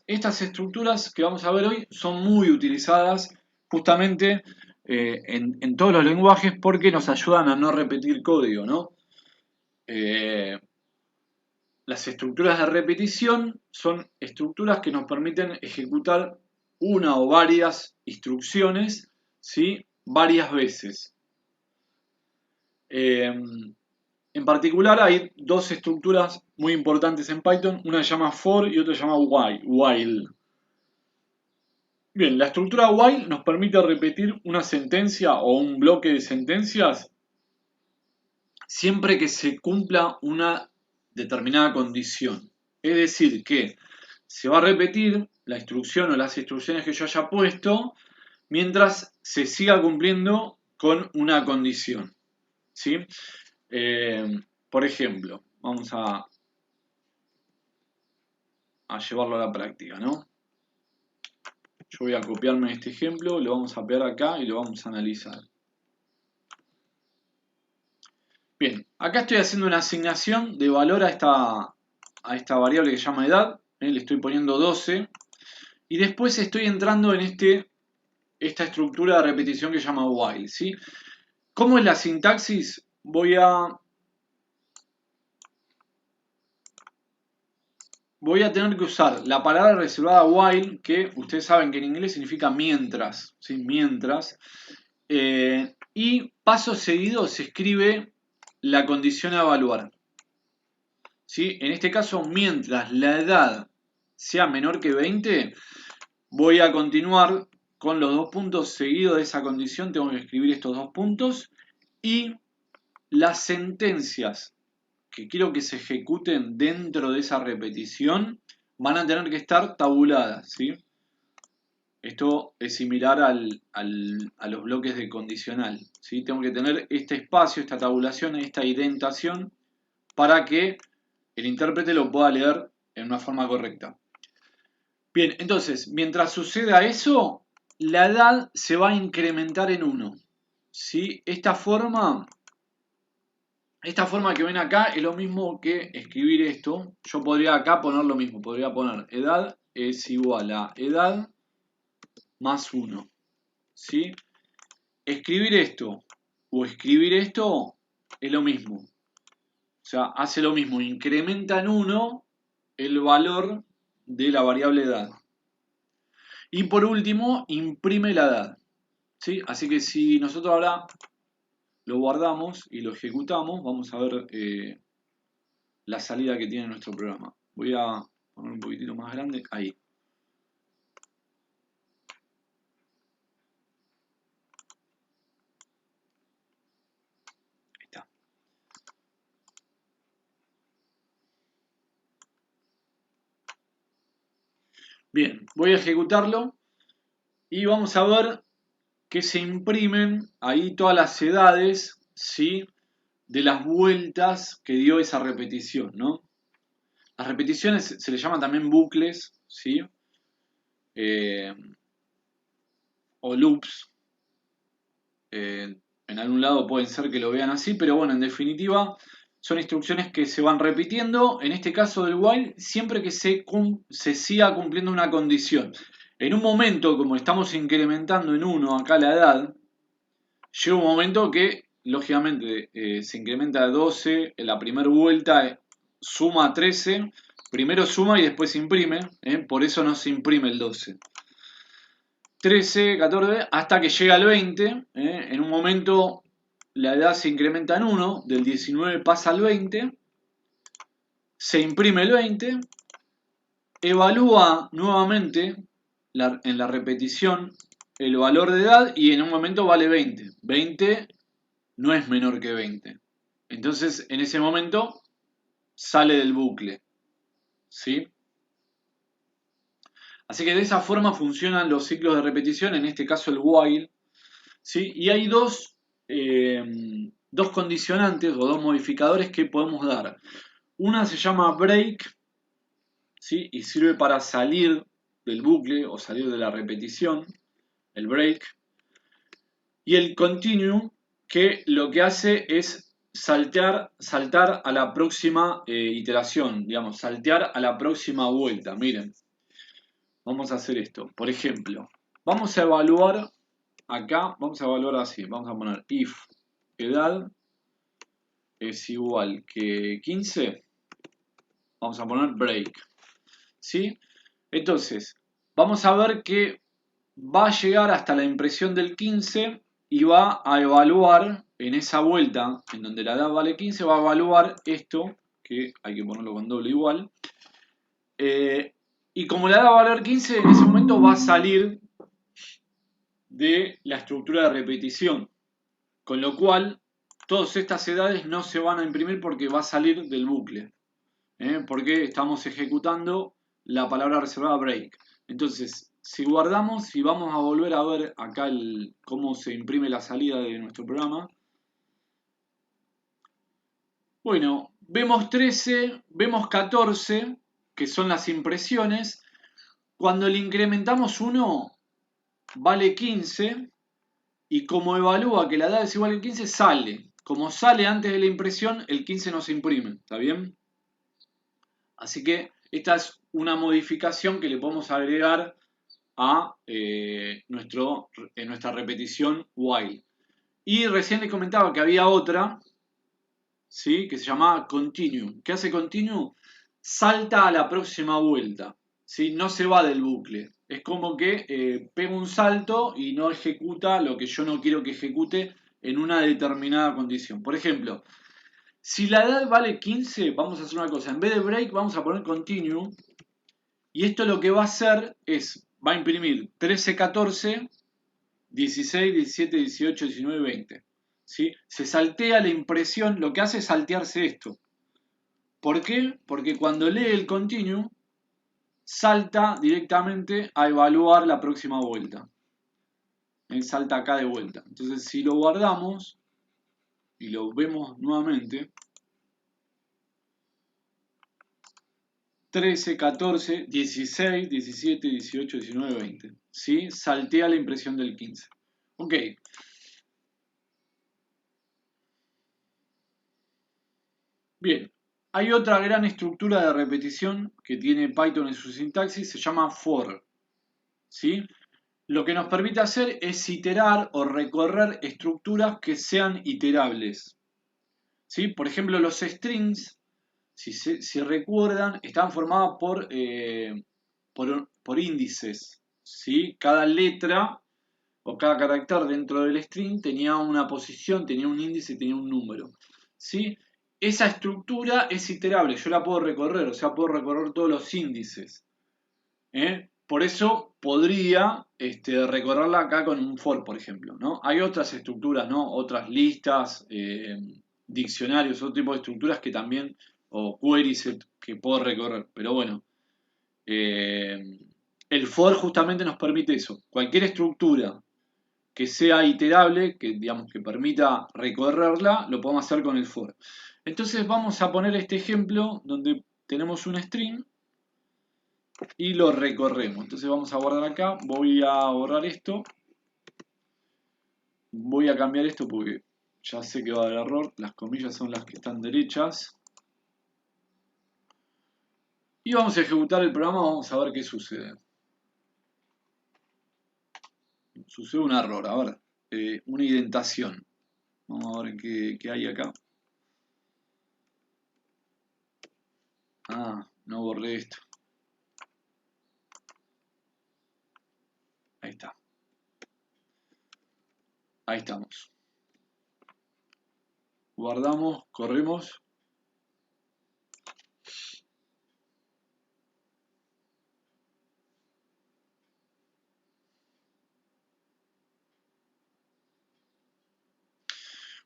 estas estructuras que vamos a ver hoy son muy utilizadas justamente en todos los lenguajes porque nos ayudan a no repetir código, ¿no? Eh, las estructuras de repetición son estructuras que nos permiten ejecutar una o varias instrucciones, ¿sí? Varias veces. En particular hay dos estructuras muy importantes en Python, una se llama for y otra se llama while. Bien, la estructura while nos permite repetir una sentencia o un bloque de sentencias siempre que se cumpla una determinada condición. Es decir, que se va a repetir la instrucción o las instrucciones que yo haya puesto mientras se siga cumpliendo con una condición. ¿Sí? Por ejemplo, vamos a llevarlo a la práctica, ¿no? Yo voy a copiarme este ejemplo, lo vamos a pegar acá y lo vamos a analizar. Bien, acá estoy haciendo una asignación de valor a esta variable que se llama edad, le estoy poniendo 12, y después estoy entrando en esta estructura de repetición que se llama while, ¿sí? ¿Cómo es la sintaxis? Voy a tener que usar la palabra reservada while, que ustedes saben que en inglés significa mientras, ¿sí? Mientras, y paso seguido se escribe la condición a evaluar. ¿Sí? En este caso, mientras la edad sea menor que 20, voy a continuar con los dos puntos seguidos de esa condición. Tengo que escribir estos dos puntos. Y las sentencias que quiero que se ejecuten dentro de esa repetición van a tener que estar tabuladas, ¿sí? Esto es similar a los bloques de condicional, ¿sí? Tengo que tener este espacio, esta tabulación, esta indentación para que el intérprete lo pueda leer en una forma correcta. Bien, entonces, mientras suceda eso, la edad se va a incrementar en 1. ¿Sí? Esta forma que ven acá es lo mismo que escribir esto. Yo podría acá poner lo mismo. Podría poner edad es igual a edad más 1. ¿Sí? Escribir esto o escribir esto es lo mismo. O sea, hace lo mismo. Incrementa en 1 el valor de la variable edad. Y por último, imprime la edad. ¿Sí? Así que si nosotros ahora lo guardamos y lo ejecutamos, vamos a ver la salida que tiene nuestro programa. Voy a poner un poquitito más grande. Ahí. Está. Bien, voy a ejecutarlo y vamos a ver que se imprimen ahí todas las edades, ¿sí? De las vueltas que dio esa repetición, ¿no? Las repeticiones se le llaman también bucles, ¿sí? Eh, o loops. En algún lado pueden ser que lo vean así, pero bueno, en definitiva son instrucciones que se van repitiendo, en este caso del while, siempre que se siga cumpliendo una condición. En un momento, como estamos incrementando en 1 acá la edad, llega un momento que, lógicamente, se incrementa a 12, en la primera vuelta suma a 13, primero suma y después imprime, por eso no se imprime el 12. 13, 14, hasta que llega al 20. En un momento la edad se incrementa en 1, del 19 pasa al 20, se imprime el 20, evalúa nuevamente en la repetición el valor de edad y en un momento vale 20. 20 no es menor que 20. Entonces en ese momento sale del bucle. ¿Sí? Así que de esa forma funcionan los ciclos de repetición, en este caso el while. ¿Sí? Y hay dos condicionantes o dos modificadores que podemos dar. Una se llama break, ¿sí? Y sirve para salir del bucle o salir de la repetición, el break. Y el continue, que lo que hace es saltar a la próxima iteración, digamos, saltear a la próxima vuelta. Miren, vamos a hacer esto. Por ejemplo, vamos a evaluar acá, vamos a evaluar así. Vamos a poner if edad es igual que 15. Vamos a poner break. ¿Sí? Entonces, vamos a ver que va a llegar hasta la impresión del 15 y va a evaluar en esa vuelta, en donde la edad vale 15, va a evaluar esto, que hay que ponerlo con doble igual. Y como la edad va a valer 15, en ese momento va a salir de la estructura de repetición. Con lo cual, todas estas edades no se van a imprimir porque va a salir del bucle. Porque estamos ejecutando la palabra reservada break. Entonces, si guardamos y vamos a volver a ver acá cómo se imprime la salida de nuestro programa. Bueno, vemos 13, vemos 14, que son las impresiones. Cuando le incrementamos 1, vale 15. Y como evalúa que la edad es igual que 15, sale. Como sale antes de la impresión, el 15 no se imprime. ¿Está bien? Así que esta es una modificación que le podemos agregar a nuestra repetición while. Y recién les comentaba que había otra, ¿sí? Que se llamaba continue. ¿Qué hace continue? Salta a la próxima vuelta, ¿sí? No se va del bucle. Es como que pega un salto y no ejecuta lo que yo no quiero que ejecute en una determinada condición. Por ejemplo, si la edad vale 15, vamos a hacer una cosa. En vez de break, vamos a poner continue. Y esto lo que va a hacer es, va a imprimir 13, 14, 16, 17, 18, 19, 20. ¿Sí? Se saltea la impresión, lo que hace es saltearse esto. ¿Por qué? Porque cuando lee el continue, salta directamente a evaluar la próxima vuelta. Salta acá de vuelta. Entonces, si lo guardamos y lo vemos nuevamente, 13, 14, 16, 17, 18, 19, 20. ¿Sí? Saltea la impresión del 15. Ok. Bien. Hay otra gran estructura de repetición que tiene Python en su sintaxis, se llama for. ¿Sí? Lo que nos permite hacer es iterar o recorrer estructuras que sean iterables. ¿Sí? Por ejemplo, los strings, si recuerdan, están formados por índices. ¿Sí? Cada letra o cada carácter dentro del string tenía una posición, tenía un índice, tenía un número. ¿Sí? Esa estructura es iterable, yo la puedo recorrer, o sea, puedo recorrer todos los índices. Por eso podría recorrerla acá con un for, por ejemplo, ¿no? Hay otras estructuras, ¿no? Otras listas, diccionarios, otro tipo de estructuras que también, o queries que puedo recorrer. Pero bueno, el for justamente nos permite eso. Cualquier estructura que sea iterable, que digamos que permita recorrerla, lo podemos hacer con el for. Entonces vamos a poner este ejemplo donde tenemos un string y lo recorremos. Entonces vamos a guardar acá, voy a borrar esto, voy a cambiar esto porque ya sé que va a haber error, las comillas son las que están derechas. Y vamos a ejecutar el programa, vamos a ver qué sucede. Sucede un error, a ver, una indentación. Vamos a ver qué hay acá. Ah, no borré esto. Ahí está. Ahí estamos. Guardamos, corremos.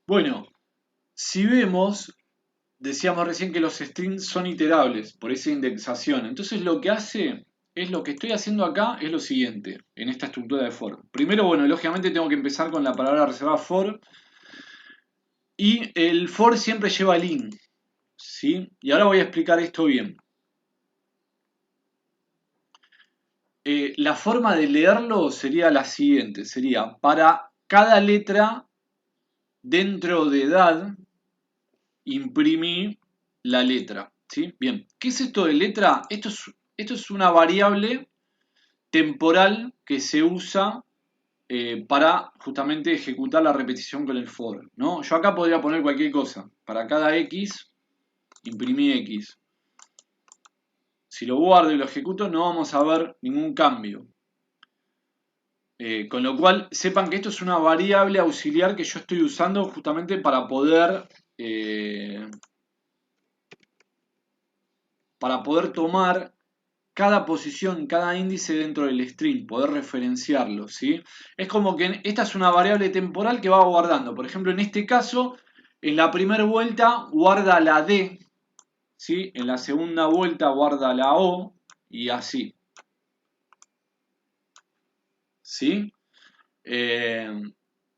Bueno, si vemos, decíamos recién que los strings son iterables por esa indexación. Entonces lo que hace es lo que estoy haciendo acá es lo siguiente, en esta estructura de for. Primero, bueno, lógicamente tengo que empezar con la palabra reservada for. Y el for siempre lleva lin. ¿Sí? Y ahora voy a explicar esto bien. La forma de leerlo sería la siguiente. Sería para cada letra dentro de edad imprimí la letra. ¿Sí? Bien. ¿Qué es esto de letra? Esto es una variable temporal que se usa para justamente ejecutar la repetición con el for, ¿no? Yo acá podría poner cualquier cosa. Para cada x, imprimí x. Si lo guardo y lo ejecuto, no vamos a ver ningún cambio. Con lo cual, sepan que esto es una variable auxiliar que yo estoy usando justamente para poder tomar cada posición, cada índice dentro del string, poder referenciarlo, ¿sí? Es como que esta es una variable temporal que va guardando. Por ejemplo, en este caso, en la primera vuelta guarda la D, ¿sí? En la segunda vuelta guarda la O y así, ¿sí?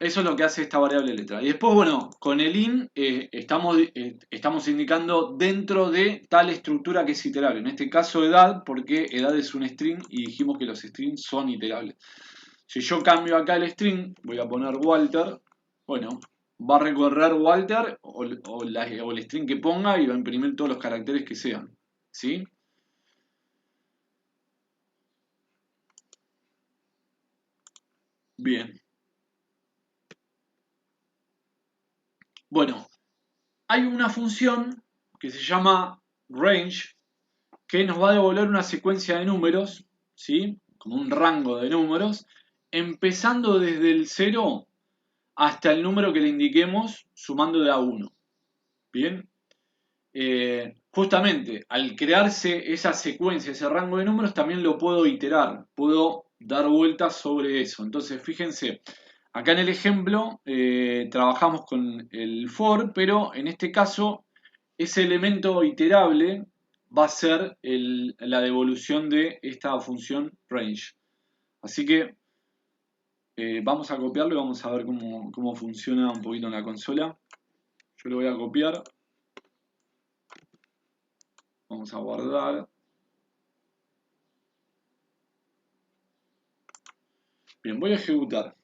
Eso es lo que hace esta variable letra. Y después, bueno, con el in estamos indicando dentro de tal estructura que es iterable. En este caso edad, porque edad es un string y dijimos que los strings son iterables. Si yo cambio acá el string, voy a poner Walter, bueno, va a recorrer Walter o el string que ponga y va a imprimir todos los caracteres que sean. ¿Sí? Bien. Bueno, hay una función que se llama range que nos va a devolver una secuencia de números, ¿sí? Como un rango de números, empezando desde el 0 hasta el número que le indiquemos, sumando de a 1. Bien. Justamente, al crearse esa secuencia, ese rango de números, también lo puedo iterar, puedo dar vueltas sobre eso. Entonces, fíjense, acá en el ejemplo trabajamos con el for, pero en este caso ese elemento iterable va a ser la devolución de esta función range. Así que vamos a copiarlo y vamos a ver cómo funciona un poquito en la consola. Yo lo voy a copiar. Vamos a guardar. Bien, voy a ejecutar.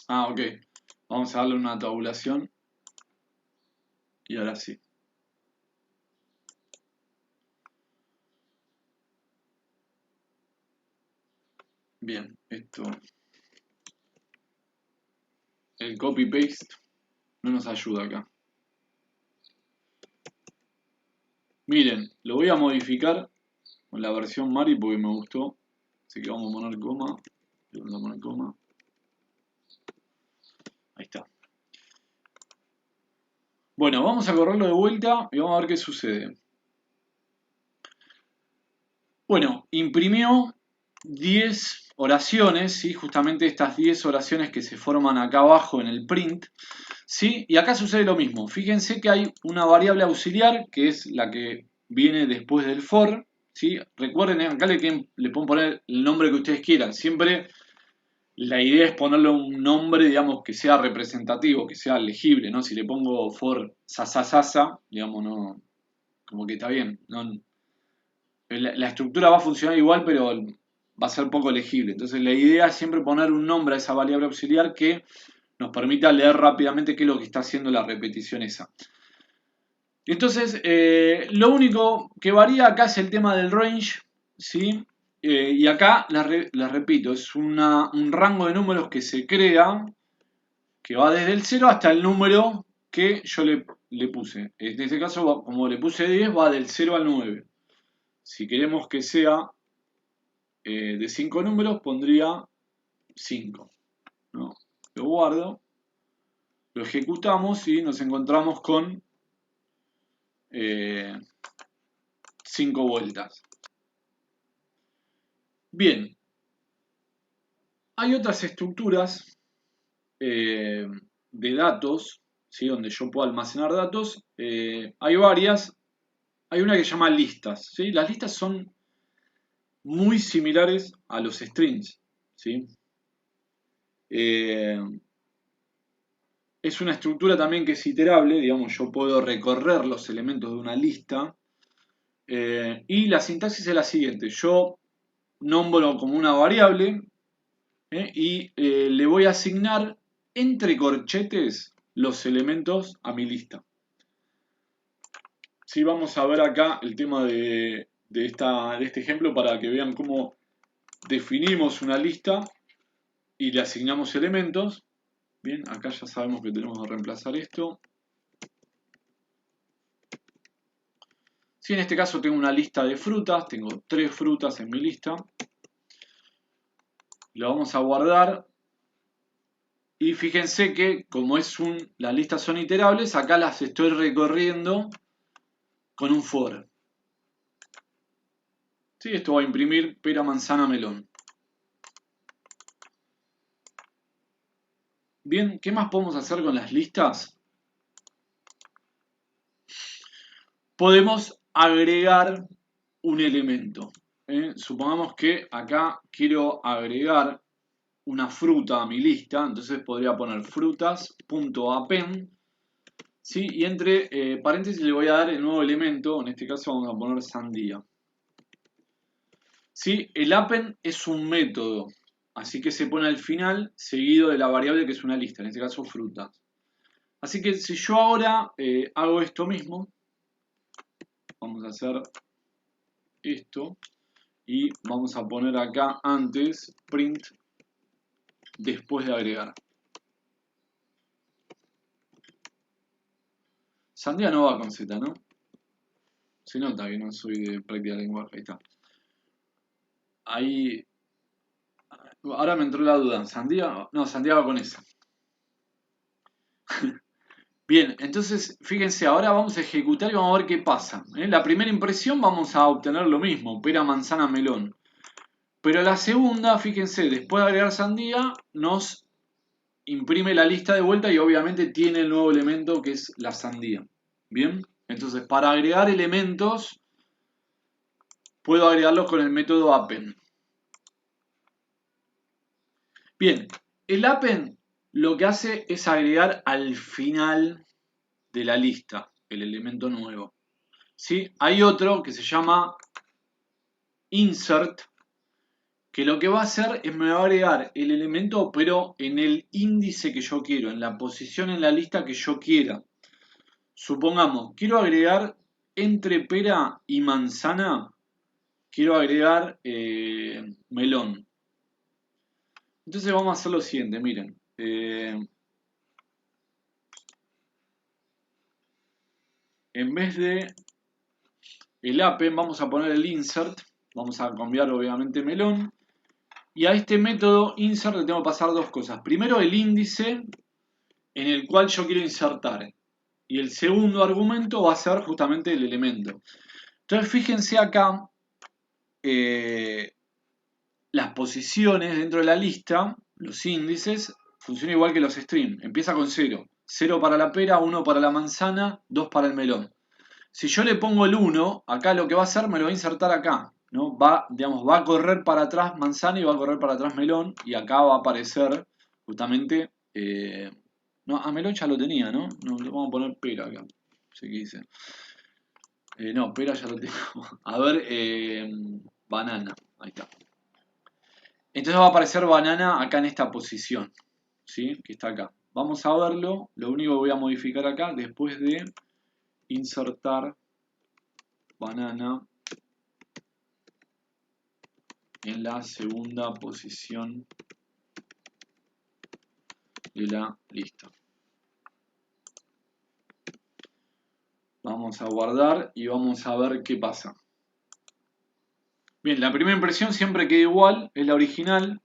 Ah, ok. Vamos a darle una tabulación. Y ahora sí. Bien, esto. El copy-paste no nos ayuda acá. Miren, lo voy a modificar con la versión Mari porque me gustó. Así que vamos a poner coma. Vamos a poner coma. Ahí está. Bueno, vamos a correrlo de vuelta y vamos a ver qué sucede. Bueno, imprimió 10 oraciones, ¿sí? Justamente estas 10 oraciones que se forman acá abajo en el print, ¿sí? Y acá sucede lo mismo. Fíjense que hay una variable auxiliar, que es la que viene después del for, ¿sí? Recuerden, acá le pueden poner el nombre que ustedes quieran. Siempre la idea es ponerle un nombre, digamos, que sea representativo, que sea legible, ¿no? Si le pongo for sasasasa, digamos, no, como que está bien, no, la estructura va a funcionar igual, pero va a ser poco legible. Entonces la idea es siempre poner un nombre a esa variable auxiliar que nos permita leer rápidamente qué es lo que está haciendo la repetición esa. Entonces, lo único que varía acá es el tema del range, ¿sí? Y acá, les repito, es un rango de números que se crea, que va desde el 0 hasta el número que yo le puse. En este caso, como le puse 10, va del 0 al 9. Si queremos que sea de 5 números, pondría 5, ¿no? Lo guardo, lo ejecutamos y nos encontramos con 5 vueltas. Bien, hay otras estructuras de datos, ¿sí? Donde yo puedo almacenar datos. Hay varias. Hay una que se llama listas, ¿sí? Las listas son muy similares a los strings, ¿sí? Es una estructura también que es iterable, digamos, yo puedo recorrer los elementos de una lista y la sintaxis es la siguiente, yo nombro como una variable y le voy a asignar entre corchetes los elementos a mi lista. Sí, vamos a ver acá el tema de este ejemplo para que vean cómo definimos una lista y le asignamos elementos. Bien, acá ya sabemos que tenemos que reemplazar esto. Si en este caso tengo una lista de frutas, tengo 3 frutas en mi lista, lo vamos a guardar y fíjense que como las listas son iterables, acá las estoy recorriendo con un for. ¿Sí? Esto va a imprimir pera, manzana, melón. Bien, ¿qué más podemos hacer con las listas? Podemos agregar un elemento. Supongamos que acá quiero agregar una fruta a mi lista, entonces podría poner frutas.append, ¿sí? Y entre paréntesis le voy a dar el nuevo elemento, en este caso vamos a poner sandía. ¿Sí? El append es un método, así que se pone al final seguido de la variable que es una lista, en este caso frutas. Así que si yo ahora hago esto mismo, vamos a hacer esto y vamos a poner acá antes print después de agregar. Sandía no va con Z, ¿no? Se nota que no soy de práctica de lenguaje, ahí está. Ahí. Ahora me entró la duda. ¿Sandía? No, sandía va con esa. Bien, entonces fíjense, ahora vamos a ejecutar y vamos a ver qué pasa. La primera impresión vamos a obtener lo mismo, pera, manzana, melón. Pero la segunda, fíjense, después de agregar sandía, nos imprime la lista de vuelta y obviamente tiene el nuevo elemento que es la sandía. Bien, entonces para agregar elementos, puedo agregarlos con el método append. Bien, el append lo que hace es agregar al final de la lista el elemento nuevo. ¿Sí? Hay otro que se llama insert, que lo que va a hacer es me va a agregar el elemento pero en el índice que yo quiero, en la posición en la lista que yo quiera. Supongamos, quiero agregar entre pera y manzana, quiero agregar melón. Entonces vamos a hacer lo siguiente, miren. En vez de el append vamos a poner el insert, vamos a cambiar obviamente melón, y a este método insert le tengo que pasar dos cosas. Primero el índice en el cual yo quiero insertar, y el segundo argumento va a ser justamente el elemento. Entonces fíjense acá las posiciones dentro de la lista, los índices, funcionan igual que los strings, empieza con 0. 0 para la pera, 1 para la manzana, 2 para el melón. Si yo le pongo el 1, acá lo que va a hacer me lo va a insertar acá, ¿no? Va a correr para atrás manzana y va a correr para atrás melón, y acá va a aparecer justamente... no, a melón ya lo tenía, ¿no? No, le vamos a poner pera acá. No sé qué dice. No, pera ya lo tengo. A ver, banana. Ahí está. Entonces va a aparecer banana acá en esta posición, ¿sí? Que está acá. Vamos a verlo. Lo único que voy a modificar acá, después de insertar banana en la segunda posición de la lista. Vamos a guardar y vamos a ver qué pasa. Bien, la primera impresión siempre queda igual, es la original.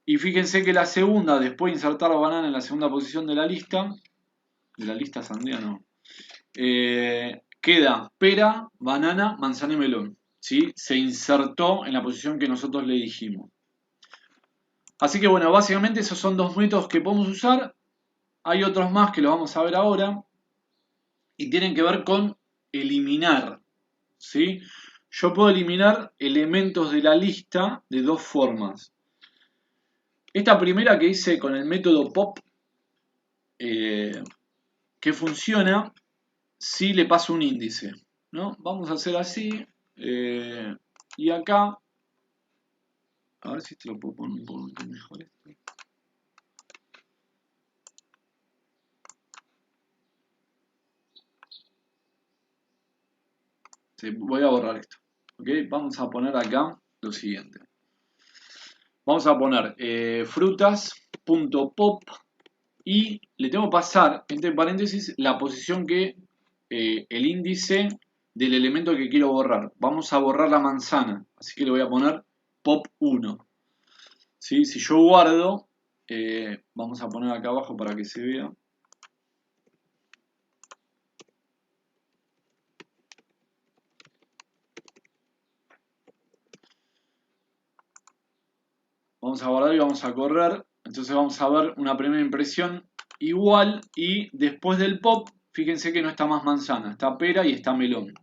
Y fíjense que la segunda, después de insertar banana en la segunda posición de la lista sandía no, queda pera, banana, manzana y melón. ¿Sí? Se insertó en la posición que nosotros le dijimos. Así que bueno, básicamente esos son dos métodos que podemos usar. Hay otros más que los vamos a ver ahora. Y tienen que ver con eliminar. ¿Sí? Yo puedo eliminar elementos de la lista de dos formas. Esta primera que hice con el método pop, que funciona si le paso un índice, ¿no? Vamos a hacer así, y acá, a ver si te lo puedo poner un poco mejor esto. Voy a borrar esto. ¿Ok? Vamos a poner acá lo siguiente. Vamos a poner frutas.pop y le tengo que pasar, entre paréntesis, la posición que el índice del elemento que quiero borrar. Vamos a borrar la manzana, así que le voy a poner pop1. ¿Sí? Si yo guardo, vamos a poner acá abajo para que se vea. Vamos a guardar y vamos a correr. Entonces vamos a ver una primera impresión igual y después del pop, fíjense que no está más manzana, está pera y está melón.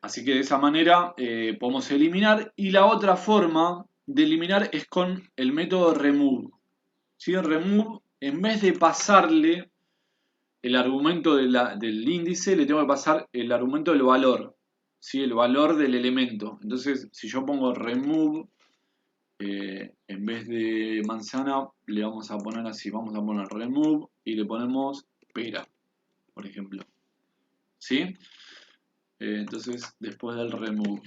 Así que de esa manera podemos eliminar. Y la otra forma de eliminar es con el método remove. ¿Sí? Remove, en vez de pasarle el argumento del índice, le tengo que pasar el argumento del valor. ¿Sí? El valor del elemento. Entonces, si yo pongo remove, en vez de manzana, le vamos a poner así. Vamos a poner remove y le ponemos pera, por ejemplo. ¿Sí? Entonces, después del remove.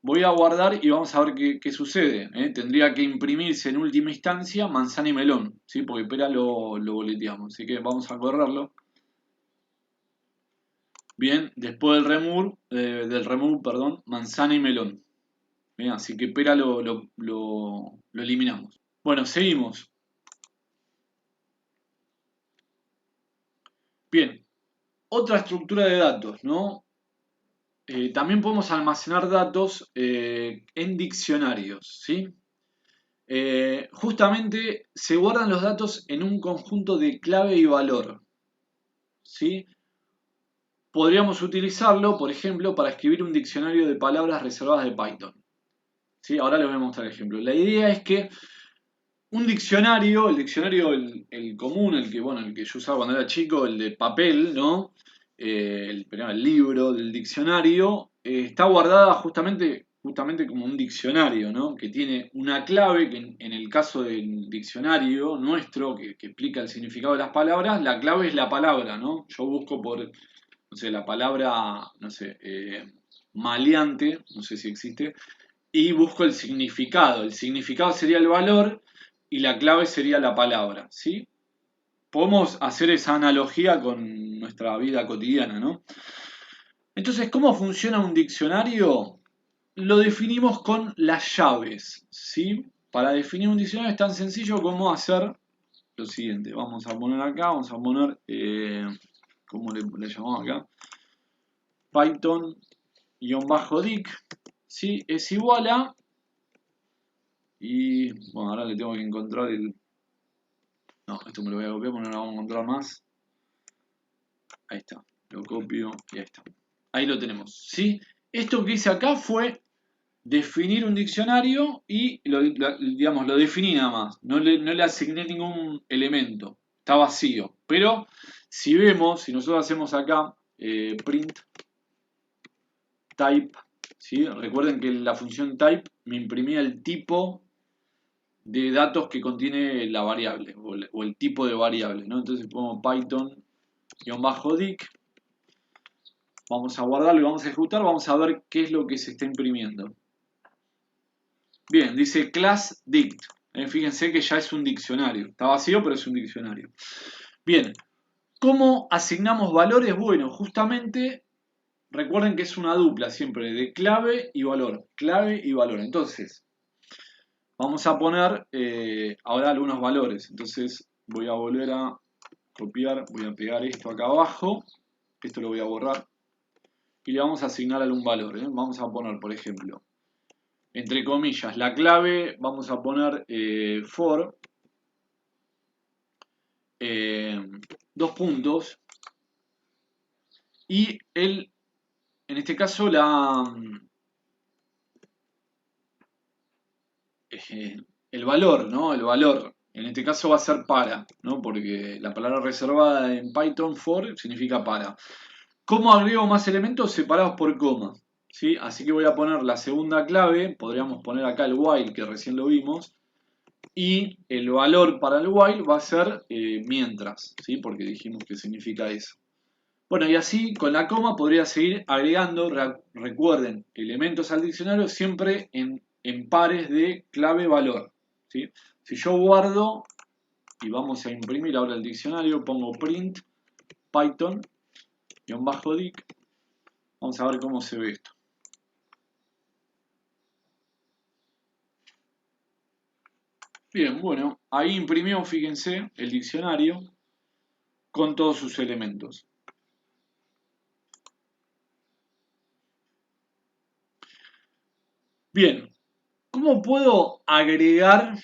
Voy a guardar y vamos a ver qué sucede. Tendría que imprimirse en última instancia manzana y melón, ¿sí? Porque pera lo boleteamos. Así que vamos a correrlo. Bien, después del remove, perdón, manzana y melón. Bien, así que pera lo eliminamos. Bueno, seguimos. Bien, otra estructura de datos, ¿no? También podemos almacenar datos en diccionarios, ¿sí? Justamente se guardan los datos en un conjunto de clave y valor, ¿sí? Podríamos utilizarlo, por ejemplo, para escribir un diccionario de palabras reservadas de Python, ¿sí? Ahora les voy a mostrar el ejemplo. La idea es que un diccionario, el diccionario el común, el que yo usaba cuando era chico, el de papel, ¿no? El libro del diccionario, está guardada justamente como un diccionario, ¿no? Que tiene una clave que en el caso del diccionario nuestro, que explica el significado de las palabras, la clave es la palabra, ¿no? Yo busco por, no sé, la palabra, no sé, maleante, no sé si existe, y busco el significado. El significado sería el valor y la clave sería la palabra, ¿sí? Podemos hacer esa analogía con nuestra vida cotidiana, ¿no? Entonces, ¿cómo funciona un diccionario? Lo definimos con las llaves, ¿sí? Para definir un diccionario es tan sencillo como hacer lo siguiente. Vamos a poner acá, vamos a poner, ¿cómo le llamamos acá? Python-dic, ¿sí? Es igual a, y bueno, ahora le tengo que encontrar el... No, esto me lo voy a copiar porque no lo vamos a encontrar más. Ahí está, lo copio y ahí está. Ahí lo tenemos, ¿sí? Esto que hice acá fue definir un diccionario y digamos, lo definí nada más. No le asigné ningún elemento. Está vacío. Pero si vemos, si nosotros hacemos acá print type, ¿sí? Recuerden que la función type me imprimía el tipo de datos que contiene la variable o el tipo de variable, ¿no? Entonces pongo Python-dic. Vamos a guardarlo y vamos a ejecutar. Vamos a ver qué es lo que se está imprimiendo. Bien, dice class dict. Fíjense que ya es un diccionario. Está vacío, pero es un diccionario. Bien, ¿cómo asignamos valores? Bueno, justamente recuerden que es una dupla siempre de clave y valor. Clave y valor. Entonces, vamos a poner ahora algunos valores. Entonces, voy a volver a copiar, voy a pegar esto acá abajo. Esto lo voy a borrar. Y le vamos a asignar algún valor. Vamos a poner, por ejemplo, entre comillas, la clave, vamos a poner for, dos puntos, y en este caso el valor, ¿no? El valor, en este caso va a ser para, ¿no? Porque la palabra reservada en Python for significa para. ¿Cómo agrego más elementos separados por coma? ¿Sí? Así que voy a poner la segunda clave, podríamos poner acá el while que recién lo vimos, y el valor para el while va a ser mientras, ¿sí? Porque dijimos que significa eso. Bueno, y así con la coma podría seguir agregando, recuerden, elementos al diccionario siempre en pares de clave-valor, ¿sí? Si yo guardo, y vamos a imprimir ahora el diccionario, pongo print Python-dic, vamos a ver cómo se ve esto. Bien, bueno, ahí imprimió, fíjense, el diccionario con todos sus elementos. Bien, ¿cómo puedo agregar,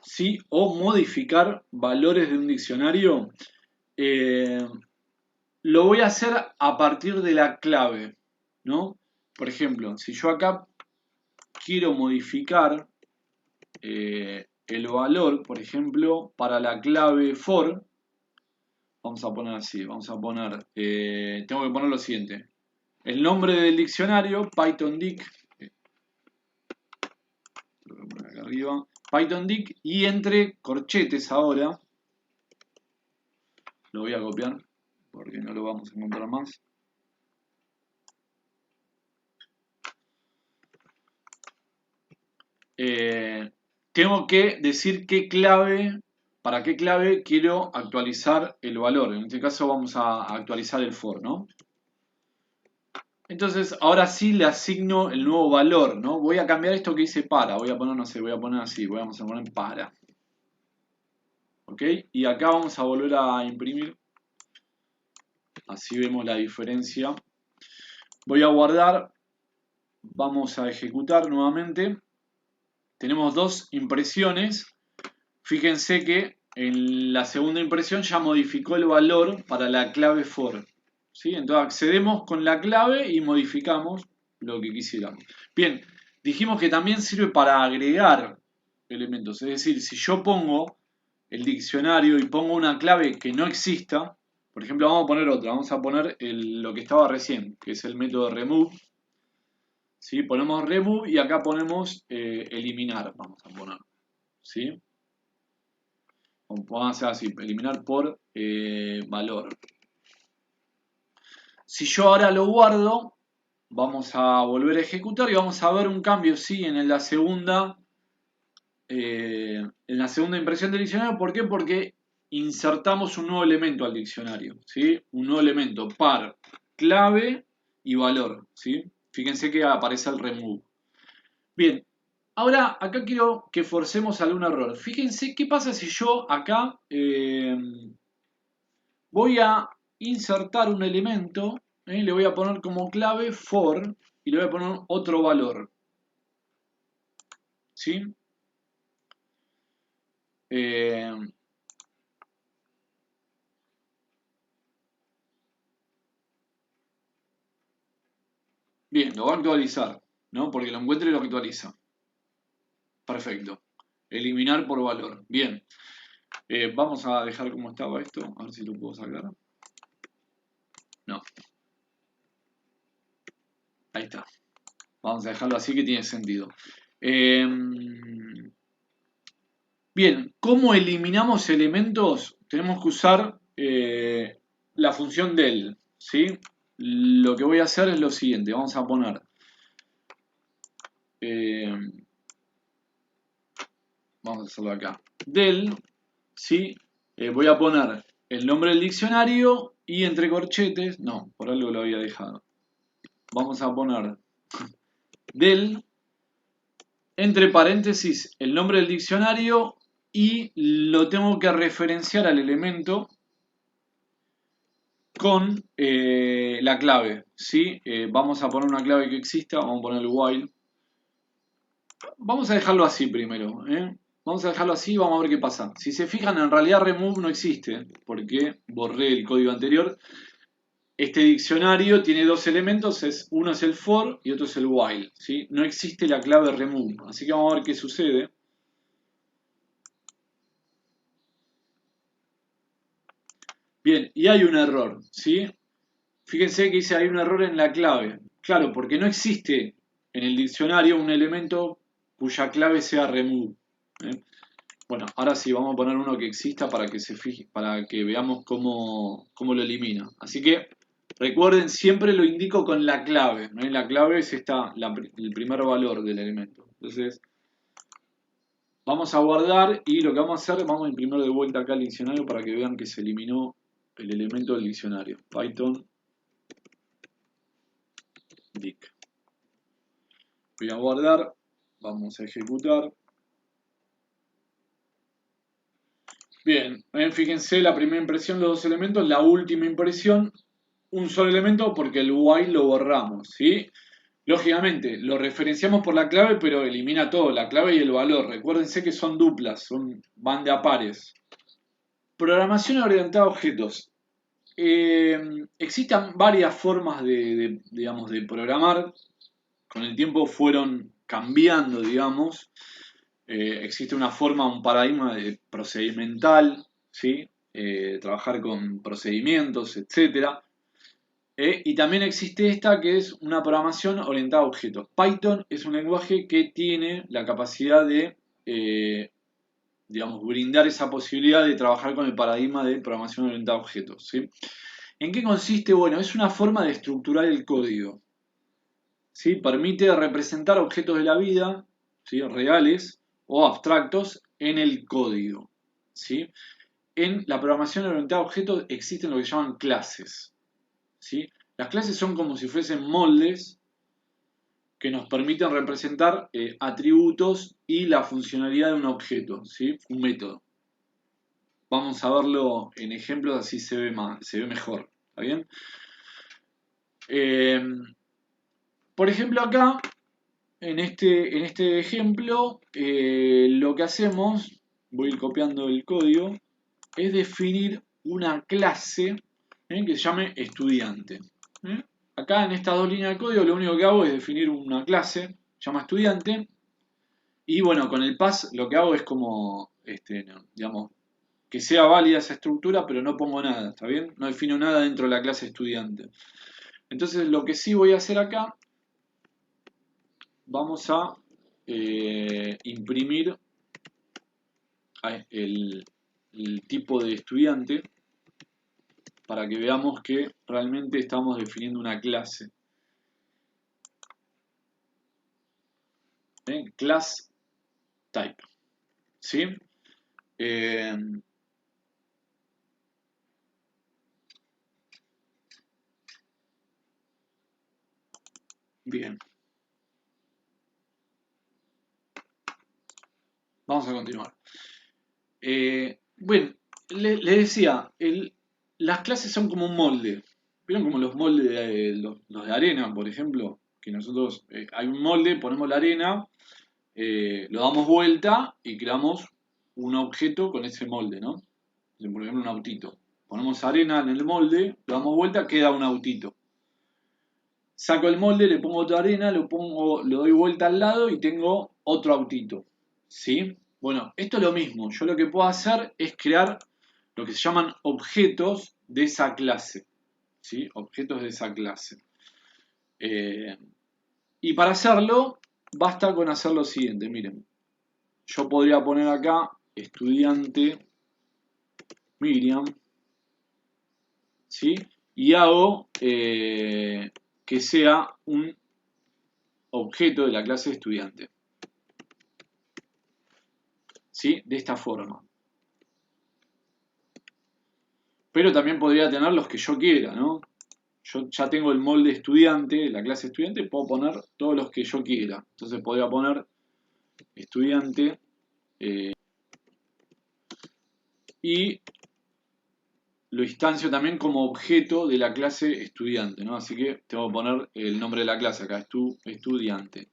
sí, o modificar valores de un diccionario? Lo voy a hacer a partir de la clave, ¿no? Por ejemplo, si yo acá quiero modificar el valor, por ejemplo, para la clave for, vamos a poner así, vamos a poner, tengo que poner lo siguiente, el nombre del diccionario, PythonDic, lo voy a poner acá arriba, PythonDic, y entre corchetes ahora, lo voy a copiar, porque no lo vamos a encontrar más. Tengo que decir para qué clave quiero actualizar el valor. En este caso vamos a actualizar el for, ¿no? Entonces, ahora sí le asigno el nuevo valor, ¿no? Voy a cambiar esto que dice para. Voy a poner, no sé, voy a poner así. Vamos a poner para. ¿Ok? Y acá vamos a volver a imprimir. Así vemos la diferencia. Voy a guardar. Vamos a ejecutar nuevamente. Tenemos dos impresiones. Fíjense que en la segunda impresión ya modificó el valor para la clave for. ¿Sí? Entonces accedemos con la clave y modificamos lo que quisiéramos. Bien, dijimos que también sirve para agregar elementos. Es decir, si yo pongo el diccionario y pongo una clave que no exista, por ejemplo, vamos a poner otra. Vamos a poner lo que estaba recién, que es el método remove. ¿Sí? Ponemos remove y acá ponemos eliminar. Vamos a poner. ¿Sí? Vamos a hacer así, eliminar por valor. Si yo ahora lo guardo, vamos a volver a ejecutar y vamos a ver un cambio, sí, en la segunda impresión del diccionario. ¿Por qué? Porque insertamos un nuevo elemento al diccionario, ¿sí? Un nuevo elemento par, clave y valor, ¿sí? Fíjense que aparece el remove. Bien, ahora acá quiero que forcemos algún error. Fíjense qué pasa si yo acá voy a insertar un elemento, le voy a poner como clave for y le voy a poner otro valor. ¿Sí? Bien, lo va a actualizar, ¿no? Porque lo encuentra y lo actualiza. Perfecto. Eliminar por valor. Bien. Vamos a dejar como estaba esto. A ver si lo puedo sacar. No. Ahí está. Vamos a dejarlo así que tiene sentido. Bien, ¿cómo eliminamos elementos? Tenemos que usar la función del, ¿sí? Lo que voy a hacer es lo siguiente. Vamos a poner vamos a hacerlo acá. Del, ¿sí? Voy a poner el nombre del diccionario y entre corchetes, no, por algo lo había dejado. Vamos a poner del, entre paréntesis, el nombre del diccionario y lo tengo que referenciar al elemento con la clave, ¿sí? Vamos a poner una clave que exista, vamos a poner el while. Vamos a dejarlo así primero, ¿eh? Vamos a dejarlo así y vamos a ver qué pasa. Si se fijan, en realidad remove no existe, porque borré el código anterior. Este diccionario tiene dos elementos, uno es el for y otro es el while, ¿sí? No existe la clave remove, así que vamos a ver qué sucede. Bien, y hay un error, ¿sí? Fíjense que dice hay un error en la clave. Claro, porque no existe en el diccionario un elemento cuya clave sea remove. ¿Eh? Bueno, ahora sí, vamos a poner uno que exista para que se fije, para que veamos cómo lo elimina. Así que Recuerden, siempre lo indico con la clave, ¿no? La clave es el primer valor del elemento. Entonces, vamos a guardar y lo que vamos a hacer, vamos a imprimir de vuelta acá el diccionario para que vean que se eliminó el elemento del diccionario. Python dic. Voy a guardar, vamos a ejecutar. Bien, fíjense la primera impresión, los dos elementos, la última impresión, un solo elemento porque el while lo borramos, ¿sí? Lógicamente, lo referenciamos por la clave, pero elimina todo, la clave y el valor. Recuérdense que son duplas, van de a pares. Programación orientada a objetos. Existen varias formas digamos, de programar. Con el tiempo fueron cambiando, digamos. Existe una forma, un paradigma de procedimental, ¿sí? Trabajar con procedimientos, etcétera. Y también existe esta que es una programación orientada a objetos. Python es un lenguaje que tiene la capacidad de, digamos, brindar esa posibilidad de trabajar con el paradigma de programación orientada a objetos, ¿sí? ¿En qué consiste? Bueno, es una forma de estructurar el código, ¿sí? Permite representar objetos de la vida, ¿sí? Reales o abstractos en el código, ¿sí? En la programación orientada a objetos existen lo que llaman clases, ¿sí? Las clases son como si fuesen moldes que nos permiten representar atributos y la funcionalidad de un objeto, ¿sí? Un método. Vamos a verlo en ejemplos, así se ve mejor. ¿Está bien? Eh, por ejemplo, acá, en este ejemplo, lo que hacemos, voy a ir copiando el código, es definir una clase que se llame estudiante. ¿eh? Acá en estas dos líneas de código lo único que hago es definir una clase, se llama estudiante, y bueno, con el pass lo que hago es como, digamos, que sea válida esa estructura, pero no pongo nada, ¿está bien? No defino nada dentro de la clase estudiante. Entonces lo que sí voy a hacer acá, vamos a imprimir el tipo de estudiante para que veamos que realmente estamos definiendo una clase. Class type. ¿Sí? Bien. Vamos a continuar. Bueno, le decía, las clases son como un molde. ¿Vieron como los moldes de los de arena, por ejemplo? Que nosotros, hay un molde, ponemos la arena, lo damos vuelta y creamos un objeto con ese molde, ¿no? Por ejemplo, un autito. Ponemos arena en el molde, lo damos vuelta, queda un autito. Saco el molde, le pongo otra arena, lo doy vuelta al lado y tengo otro autito. ¿Sí? Bueno, esto es lo mismo. Yo lo que puedo hacer es crear lo que se llaman objetos de esa clase. ¿Sí? Objetos de esa clase. Y para hacerlo, basta con hacer lo siguiente. Miren, yo podría poner acá estudiante Miriam. ¿Sí? Y hago que sea un objeto de la clase estudiante. ¿Sí? De esta forma. Pero también podría tener los que yo quiera, ¿no? Yo ya tengo el molde estudiante, la clase estudiante, puedo poner todos los que yo quiera. Entonces podría poner estudiante y lo instancio también como objeto de la clase estudiante, ¿no? Así que tengo que poner el nombre de la clase acá, estudiante.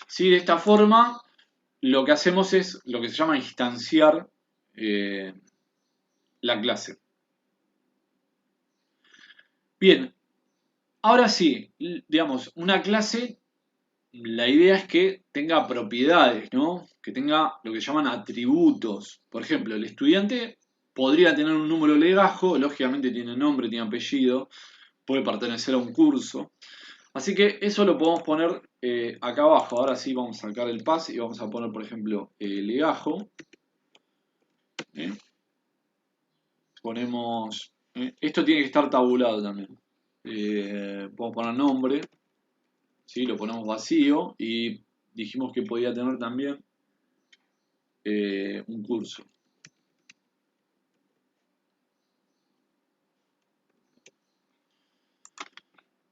Sí, de esta forma lo que hacemos es lo que se llama instanciar la clase. Bien, ahora sí, digamos, una clase, la idea es que tenga propiedades, ¿no? Que tenga lo que llaman atributos. Por ejemplo, el estudiante podría tener un número de legajo, lógicamente tiene nombre, tiene apellido, puede pertenecer a un curso. Así que eso lo podemos poner acá abajo. Ahora sí vamos a sacar el pass y vamos a poner, por ejemplo, legajo. Ponemos... esto tiene que estar tabulado también. Podemos poner nombre, ¿sí? Lo ponemos vacío y dijimos que podía tener también un curso.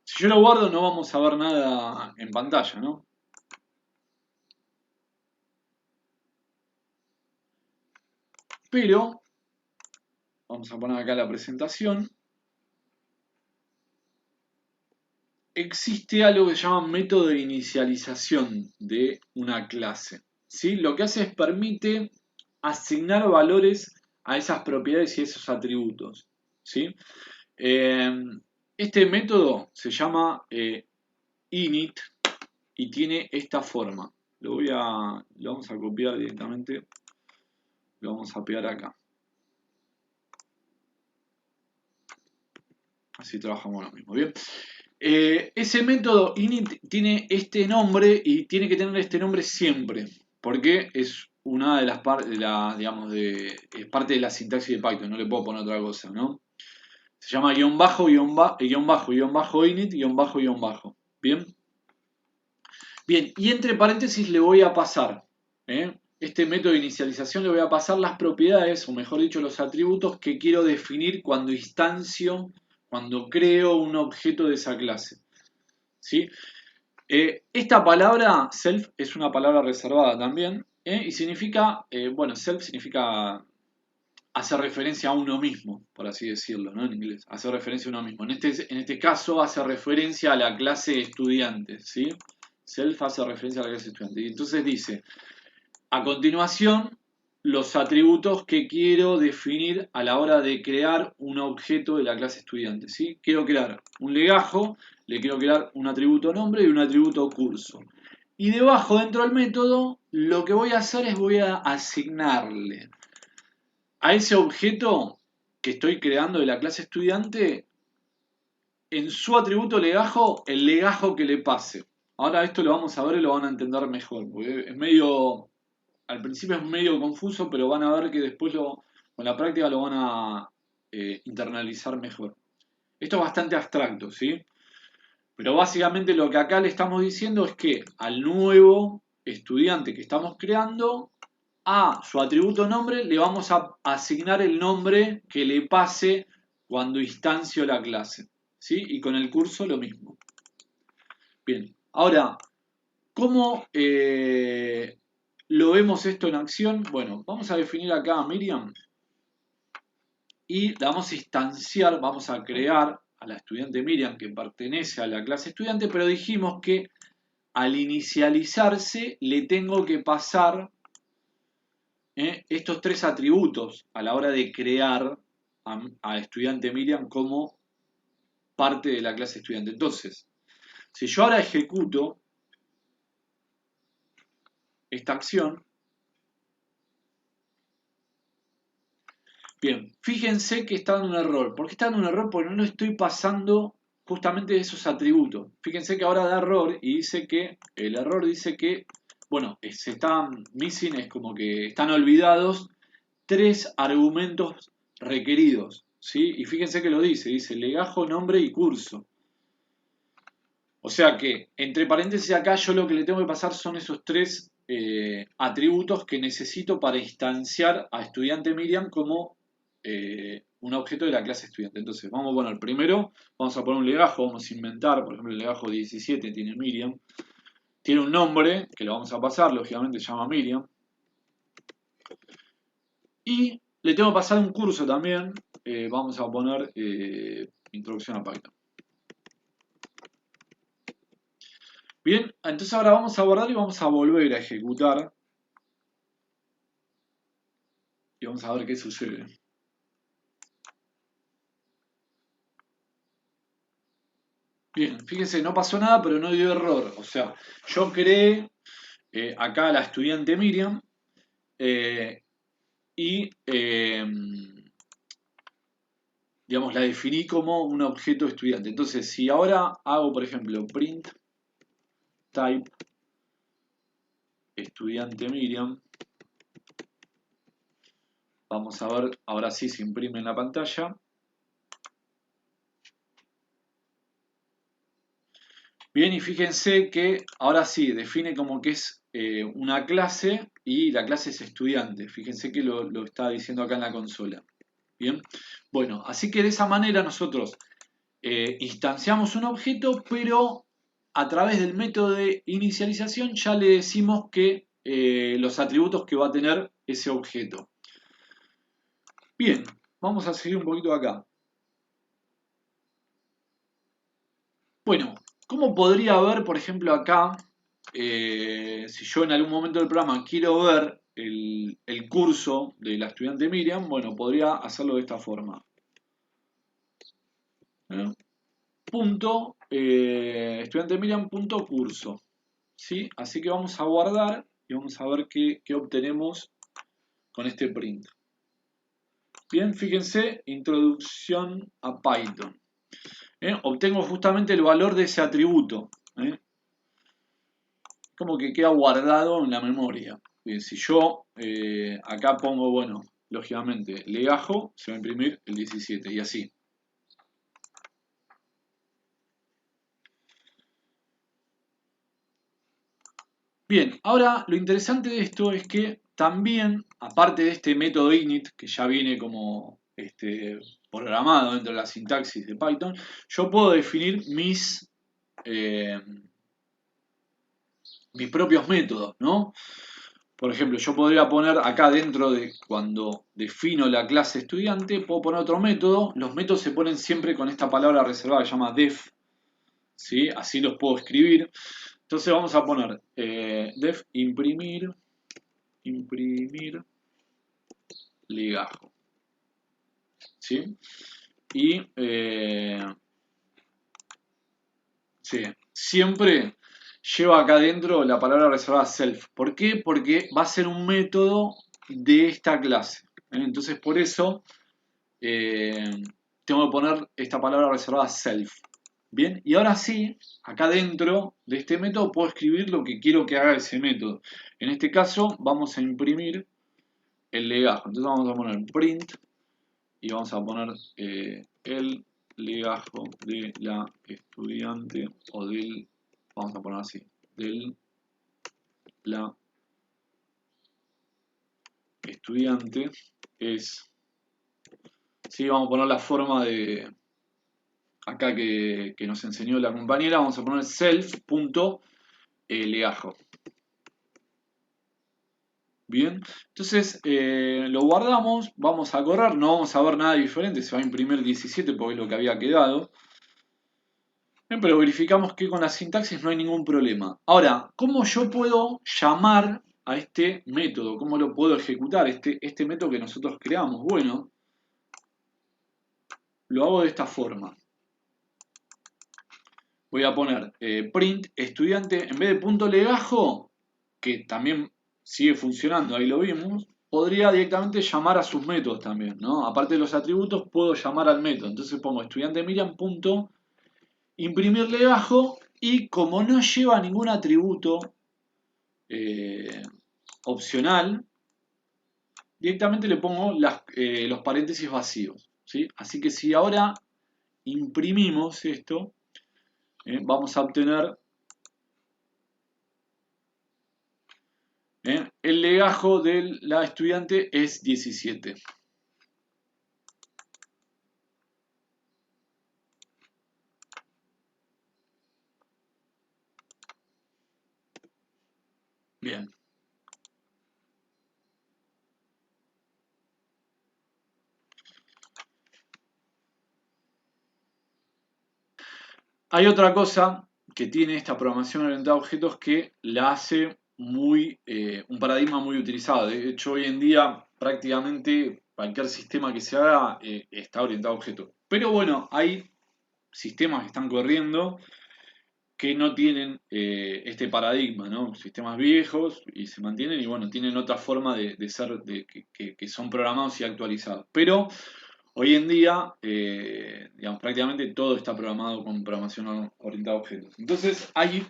Si yo lo guardo no vamos a ver nada en pantalla, ¿no? Pero, vamos a poner acá la presentación. Existe algo que se llama método de inicialización de una clase, ¿sí? Lo que hace es permite asignar valores a esas propiedades y esos atributos, ¿sí? Este método se llama init y tiene esta forma. Lo vamos a copiar directamente, lo vamos a pegar acá. Así trabajamos lo mismo. Bien. Ese método init tiene este nombre y tiene que tener este nombre siempre, porque es una de las partes, digamos, es parte de la sintaxis de Python, no le puedo poner otra cosa, ¿no? Se llama guión bajo, guión bajo, init, guión bajo. ¿Bien? Bien, y entre paréntesis le voy a pasar, este método de inicialización le voy a pasar las propiedades, o mejor dicho, los atributos que quiero definir cuando instancio, cuando creo un objeto de esa clase. ¿Sí? Esta palabra self es una palabra reservada también, y significa, bueno, self significa hacer referencia a uno mismo, por así decirlo, ¿no? En inglés, hacer referencia a uno mismo. En este caso hace referencia a la clase estudiante, ¿sí? Self hace referencia a la clase estudiante. Y entonces dice, a continuación, los atributos que quiero definir a la hora de crear un objeto de la clase estudiante, ¿sí? Quiero crear un legajo, le quiero crear un atributo nombre y un atributo curso. Y debajo, dentro del método, lo que voy a hacer es voy a asignarle a ese objeto que estoy creando de la clase estudiante, en su atributo legajo, el legajo que le pase. Ahora esto lo vamos a ver y lo van a entender mejor, porque es medio, al principio es medio confuso, pero van a ver que después con la práctica lo van a internalizar mejor. Esto es bastante abstracto, ¿sí? Pero básicamente lo que acá le estamos diciendo es que al nuevo estudiante que estamos creando, a su atributo nombre le vamos a asignar el nombre que le pase cuando instancio la clase, ¿sí? Y con el curso lo mismo. Bien, ahora, ¿cómo lo vemos esto en acción? Bueno, vamos a definir acá a Miriam y la vamos a instanciar, vamos a crear a la estudiante Miriam que pertenece a la clase estudiante, pero dijimos que al inicializarse le tengo que pasar estos tres atributos a la hora de crear a estudiante Miriam como parte de la clase estudiante. Entonces, si yo ahora ejecuto esta acción, bien, fíjense que está dando un error. ¿Por qué está dando un error? Porque no le estoy pasando justamente esos atributos. Fíjense que ahora da error y dice que, el error dice que, bueno, se están missing, es como que están olvidados tres argumentos requeridos, ¿sí? Y fíjense que lo dice legajo, nombre y curso. O sea que, entre paréntesis acá, yo lo que le tengo que pasar son esos tres atributos que necesito para instanciar a estudiante Miriam como un objeto de la clase estudiante. Entonces, vamos a poner primero, vamos a poner un legajo, vamos a inventar, por ejemplo, el legajo 17 tiene Miriam. Tiene un nombre que lo vamos a pasar, lógicamente se llama Miriam. Y le tengo que pasar un curso también, vamos a poner introducción a Python. Bien, entonces ahora vamos a guardar y vamos a volver a ejecutar. Y vamos a ver qué sucede. Bien, fíjense, no pasó nada, pero no dio error. O sea, yo creé acá a la estudiante Miriam y, digamos, la definí como un objeto estudiante. Entonces, si ahora hago, por ejemplo, print type estudiante Miriam, vamos a ver, ahora sí se imprime en la pantalla. Bien, y fíjense que ahora sí, define como que es una clase y la clase es estudiante. Fíjense que lo está diciendo acá en la consola. Bien, bueno, así que de esa manera nosotros instanciamos un objeto, pero a través del método de inicialización ya le decimos que los atributos que va a tener ese objeto. Bien, vamos a seguir un poquito acá. Bueno, ¿cómo podría ver, por ejemplo, acá, si yo en algún momento del programa quiero ver el curso de la estudiante Miriam? Bueno, podría hacerlo de esta forma. ¿Eh? Punto, estudiante Miriam punto curso. ¿Sí? Así que vamos a guardar y vamos a ver qué obtenemos con este print. Bien, fíjense, introducción a Python. Obtengo justamente el valor de ese atributo. Como que queda guardado en la memoria. Bien, si yo acá pongo, bueno, lógicamente, legajo, se va a imprimir el 17 y así. Bien, ahora lo interesante de esto es que también, aparte de este método init, que ya viene como programado dentro de la sintaxis de Python, yo puedo definir eh, mis propios métodos, ¿no? Por ejemplo, yo podría poner acá dentro de cuando defino la clase estudiante, puedo poner otro método. Los métodos se ponen siempre con esta palabra reservada que se llama def, ¿sí? Así los puedo escribir. Entonces vamos a poner def imprimir legajo, ¿sí? Y sí, siempre lleva acá adentro la palabra reservada self. ¿Por qué? Porque va a ser un método de esta clase. Entonces por eso tengo que poner esta palabra reservada self. Bien, y ahora sí, acá dentro de este método puedo escribir lo que quiero que haga ese método. En este caso vamos a imprimir el legajo. Entonces vamos a poner print y vamos a poner el legajo de la estudiante o del, vamos a poner así, del la estudiante es, sí, vamos a poner la forma de acá que nos enseñó la compañera, vamos a poner self.legajo. Bien, entonces lo guardamos, vamos a correr, no vamos a ver nada diferente, se va a imprimir 17 porque es lo que había quedado. Bien, pero verificamos que con la sintaxis no hay ningún problema. Ahora, ¿cómo yo puedo llamar a este método? ¿Cómo lo puedo ejecutar? Este método que nosotros creamos. Bueno, lo hago de esta forma. Voy a poner print estudiante, en vez de punto legajo, que también sigue funcionando, ahí lo vimos, podría directamente llamar a sus métodos también, ¿no? Aparte de los atributos, puedo llamar al método. Entonces pongo estudiante Miriam punto imprimir legajo y como no lleva ningún atributo opcional, directamente le pongo los paréntesis vacíos, ¿sí? Así que si ahora imprimimos esto, vamos a obtener el legajo de la estudiante es 17. Bien. Hay otra cosa que tiene esta programación orientada a objetos que la hace un paradigma muy utilizado. De hecho, hoy en día prácticamente cualquier sistema que se haga está orientado a objetos. Pero bueno, hay sistemas que están corriendo que no tienen este paradigma, ¿no? Sistemas viejos y se mantienen y bueno, tienen otra forma de ser, que son programados y actualizados. Pero hoy en día, digamos, prácticamente todo está programado con programación orientada a objetos. Entonces hay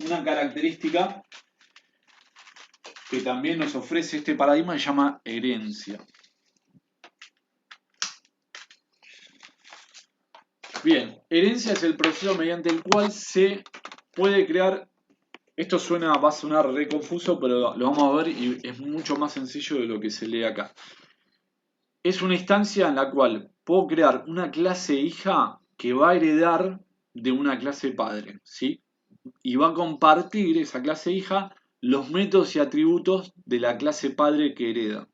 una característica que también nos ofrece este paradigma que se llama herencia. Bien, herencia es el proceso mediante el cual se puede crear. Esto va a sonar re confuso, pero lo vamos a ver y es mucho más sencillo de lo que se lee acá. Es una instancia en la cual puedo crear una clase hija que va a heredar de una clase padre, ¿sí? Y va a compartir esa clase hija los métodos y atributos de la clase padre que hereda,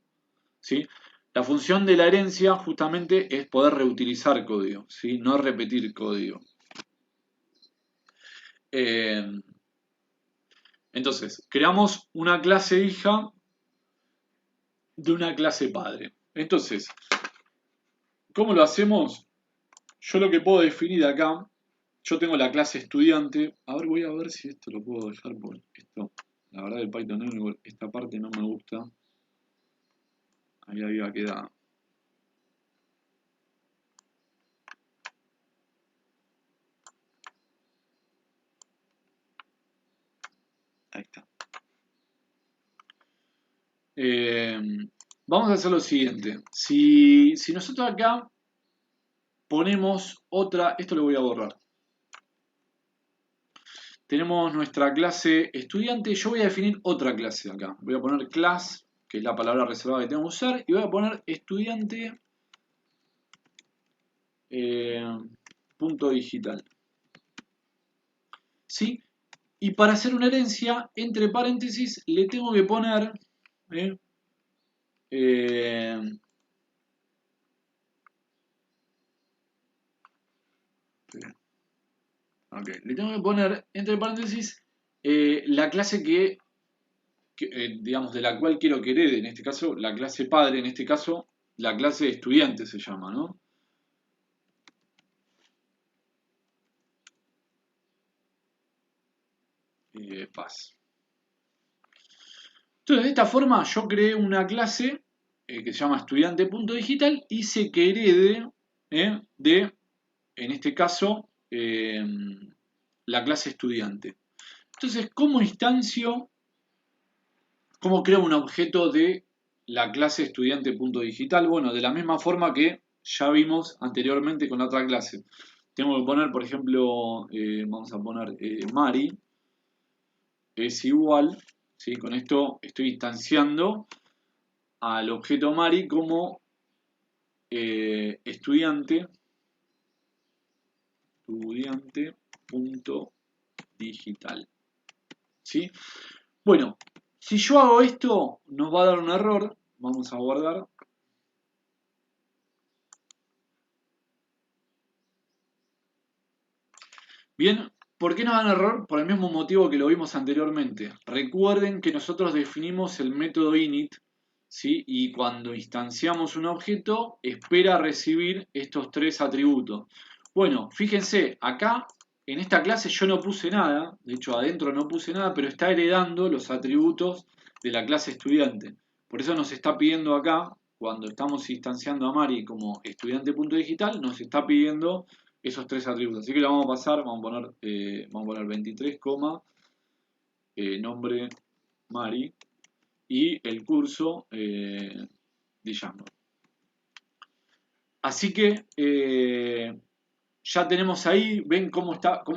¿sí? La función de la herencia justamente es poder reutilizar código, ¿sí? No repetir código. Entonces, creamos una clase hija de una clase padre. Entonces, ¿cómo lo hacemos? Yo lo que puedo definir acá, yo tengo la clase estudiante. A ver, voy a ver si esto lo puedo dejar por esto. La verdad, el Python no, esta parte no me gusta. Ahí había quedado. Ahí está. Vamos a hacer lo siguiente. Si nosotros acá ponemos otra, esto lo voy a borrar. Tenemos nuestra clase estudiante. Yo voy a definir otra clase acá. Voy a poner class, que es la palabra reservada que tengo que usar, y voy a poner estudiante punto digital. ¿Sí? Y para hacer una herencia, entre paréntesis, le tengo que poner okay, le tengo que poner entre paréntesis la clase digamos, de la cual quiero que herede, en este caso, la clase padre, en este caso, la clase estudiante se llama, ¿no? Paz. Entonces, de esta forma, yo creé una clase que se llama estudiante.digital y se que herede de, en este caso, la clase estudiante. Entonces, ¿cómo creo un objeto de la clase estudiante.digital? Bueno, de la misma forma que ya vimos anteriormente con la otra clase. Tengo que poner, por ejemplo, vamos a poner Mari es igual, ¿sí? Con esto estoy instanciando al objeto Mari como estudiante.digital. ¿Sí? Bueno, si yo hago esto, nos va a dar un error. Vamos a guardar. Bien, ¿por qué nos dan error? Por el mismo motivo que lo vimos anteriormente. Recuerden que nosotros definimos el método init, ¿sí? Y cuando instanciamos un objeto, espera recibir estos tres atributos. Bueno, fíjense, acá en esta clase yo no puse nada, de hecho adentro no puse nada, pero está heredando los atributos de la clase estudiante. Por eso nos está pidiendo acá, cuando estamos instanciando a Mari como estudiante.digital, nos está pidiendo esos tres atributos. Así que lo vamos a pasar, vamos a poner 23, nombre Mari y el curso Django. Así que ya tenemos ahí, ven cómo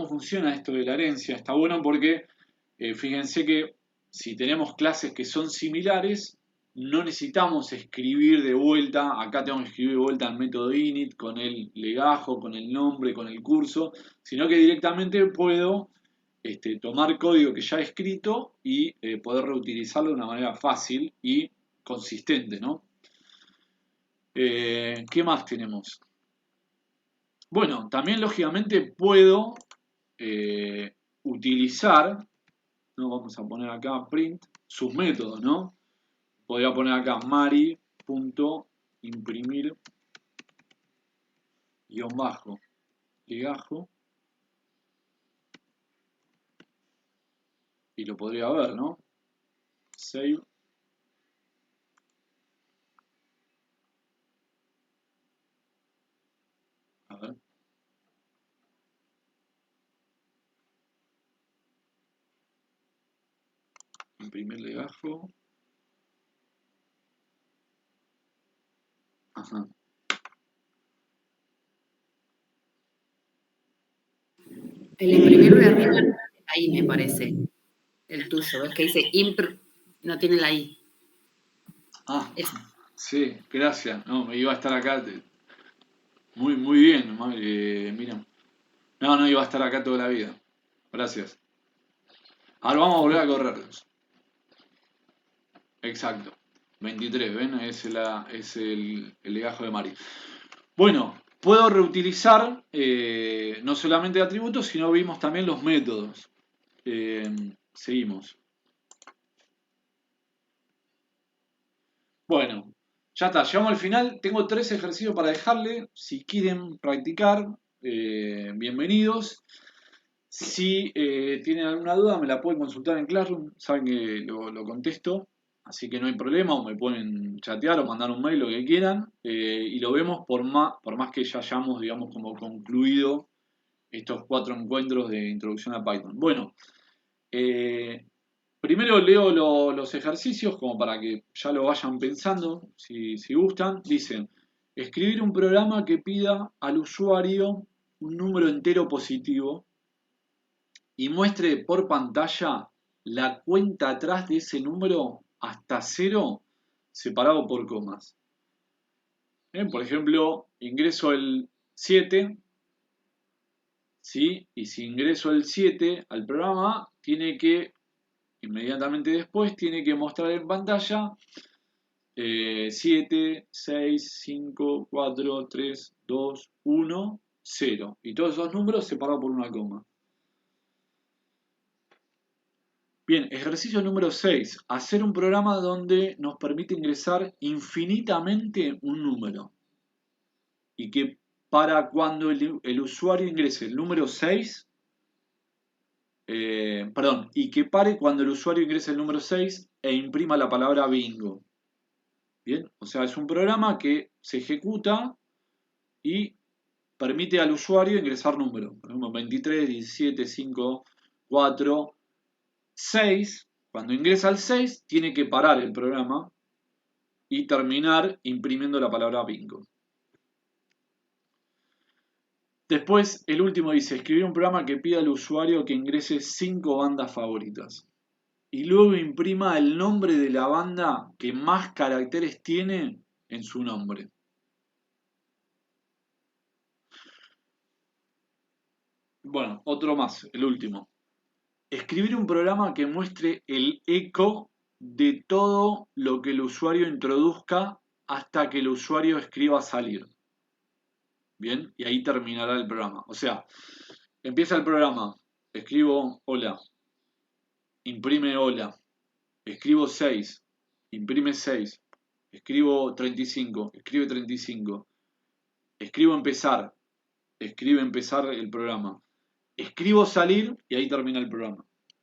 funciona esto de la herencia. Está bueno porque fíjense que si tenemos clases que son similares, no necesitamos escribir de vuelta, acá tengo que escribir de vuelta el método init con el legajo, con el nombre, con el curso, sino que directamente puedo tomar código que ya he escrito y poder reutilizarlo de una manera fácil y consistente, ¿no? ¿Qué más tenemos? Bueno, también lógicamente puedo utilizar, ¿no? Vamos a poner acá print, sus métodos, ¿no? Podría poner acá mari.imprimir legajo y lo podría ver, ¿no? Save. A ver. Imprimir legajo. Ajá. El imprimir de arriba no tiene la I, me parece. El tuyo, ¿ves que dice no tiene la I. Ah, Es, sí, gracias. No, me iba a estar acá. Muy, muy bien, mira. No, no iba a estar acá toda la vida. Gracias. Ahora vamos a volver a correrlos. Exacto. 23, ¿ven? Es el legajo de Mari. Bueno, puedo reutilizar no solamente atributos, sino vimos también los métodos. Seguimos. Bueno, ya está, llegamos al final. Tengo 3 ejercicios para dejarle. Si quieren practicar, bienvenidos. Si tienen alguna duda, me la pueden consultar en Classroom. Saben que lo contesto, así que no hay problema. O me pueden chatear o mandar un mail, lo que quieran. Y lo vemos por más que ya hayamos, digamos, como concluido estos 4 encuentros de introducción a Python. Bueno, eh, primero leo los ejercicios como para que ya lo vayan pensando, si gustan. Dicen, escribir un programa que pida al usuario un número entero positivo y muestre por pantalla la cuenta atrás de ese número hasta cero separado por comas. Por ejemplo, ingreso el 7, ¿sí? Y si ingreso el 7 al programa, inmediatamente después, tiene que mostrar en pantalla 7, 6, 5, 4, 3, 2, 1, 0. Y todos esos números separados por una coma. Bien, ejercicio número 6. Hacer un programa donde nos permite ingresar infinitamente un número. Y que para cuando el usuario ingrese el número 6, perdón, y que pare cuando el usuario ingrese el número 6 e imprima la palabra bingo. Bien, o sea, es un programa que se ejecuta y permite al usuario ingresar números. Por ejemplo, 23, 17, 5, 4, 6. Cuando ingresa al 6, tiene que parar el programa y terminar imprimiendo la palabra bingo. Después, el último dice, escribir un programa que pida al usuario que ingrese 5 bandas favoritas. Y luego imprima el nombre de la banda que más caracteres tiene en su nombre. Bueno, otro más, el último. Escribir un programa que muestre el eco de todo lo que el usuario introduzca hasta que el usuario escriba salir. Bien, y ahí terminará el programa. O sea, empieza el programa, escribo hola, imprime hola, escribo 6, imprime 6, escribo 35, escribe 35, escribo empezar, escribe empezar el programa, escribo salir y ahí termina el programa.